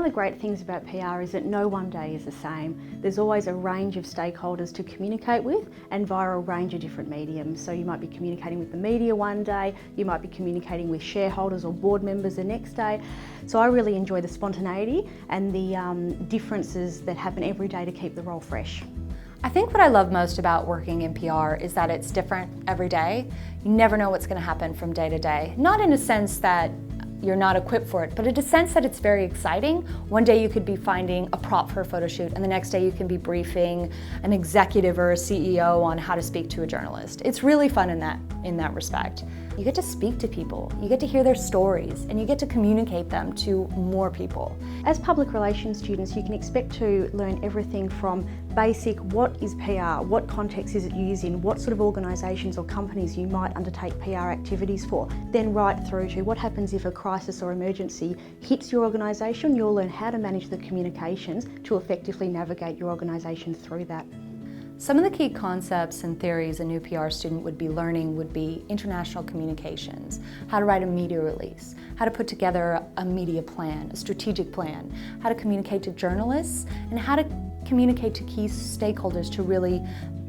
the great things about PR is that no one day is the same. There's always a range of stakeholders to communicate with and via a range of different mediums. So you might be communicating with the media one day, you might be communicating with shareholders or board members the next day. So I really enjoy the spontaneity and the differences that happen every day to keep the role fresh. I think what I love most about working in PR is that it's different every day. You never know what's going to happen from day to day. Not in a sense that you're not equipped for it, but in a sense that it's very exciting. One day you could be finding a prop for a photo shoot, and the next day you can be briefing an executive or a CEO on how to speak to a journalist. It's really fun in that respect. You get to speak to people, you get to hear their stories, and you get to communicate them to more people. As public relations students, you can expect to learn everything from basic, what is PR, what context is it used in, what sort of organisations or companies you might undertake PR activities for, then right through to what happens if a crisis or emergency hits your organisation. You'll learn how to manage the communications to effectively navigate your organisation through that. Some of the key concepts and theories a new PR student would be learning would be international communications, how to write a media release, how to put together a media plan, a strategic plan, how to communicate to journalists, and how to communicate to key stakeholders to really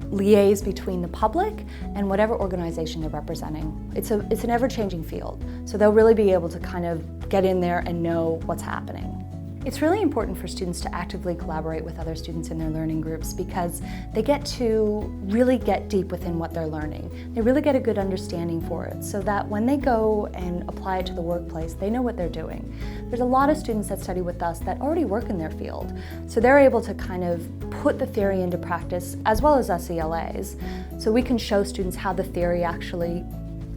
liaise between the public and whatever organization they're representing. It's an ever-changing field, so they'll really be able to kind of get in there and know what's happening. It's really important for students to actively collaborate with other students in their learning groups because they get to really get deep within what they're learning. They really get a good understanding for it so that when they go and apply it to the workplace, they know what they're doing. There's a lot of students that study with us that already work in their field, so they're able to kind of put the theory into practice as well as us ELAs, so we can show students how the theory actually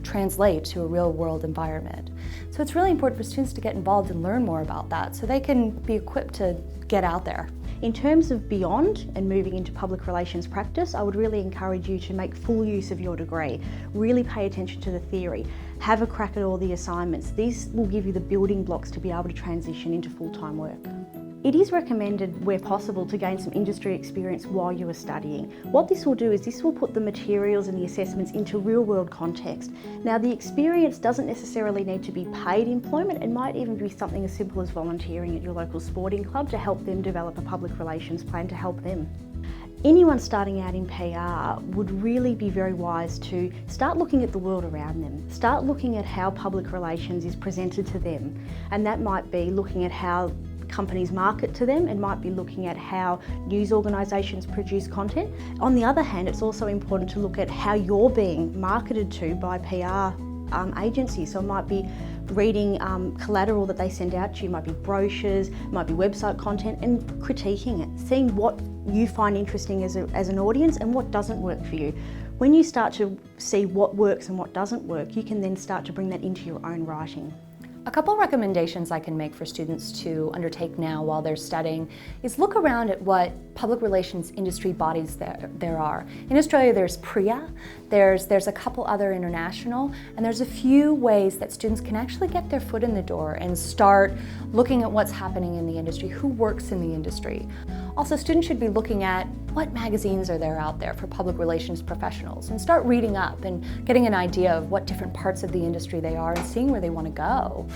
translate to a real world environment. So it's really important for students to get involved and learn more about that so they can be equipped to get out there. In terms of beyond and moving into public relations practice, I would really encourage you to make full use of your degree. Really pay attention to the theory. Have a crack at all the assignments. These will give you the building blocks to be able to transition into full-time work. It is recommended, where possible, to gain some industry experience while you are studying. What this will do is this will put the materials and the assessments into real-world context. Now, the experience doesn't necessarily need to be paid employment. It might even be something as simple as volunteering at your local sporting club to help them develop a public relations plan to help them. Anyone starting out in PR would really be very wise to start looking at the world around them. Start looking at how public relations is presented to them. And that might be looking at how companies market to them and might be looking at how news organisations produce content. On the other hand, it's also important to look at how you're being marketed to by PR agencies. So it might be reading collateral that they send out to you, might be brochures, might be website content, and critiquing it, seeing what you find interesting as an audience and what doesn't work for you. When you start to see what works and what doesn't work, you can then start to bring that into your own writing. A couple recommendations I can make for students to undertake now while they're studying is look around at what public relations industry bodies there are. In Australia there's PRIA, there's a couple other international, and there's a few ways that students can actually get their foot in the door and start looking at what's happening in the industry, who works in the industry. Also, students should be looking at what magazines are there out there for public relations professionals and start reading up and getting an idea of what different parts of the industry they are and seeing where they want to go.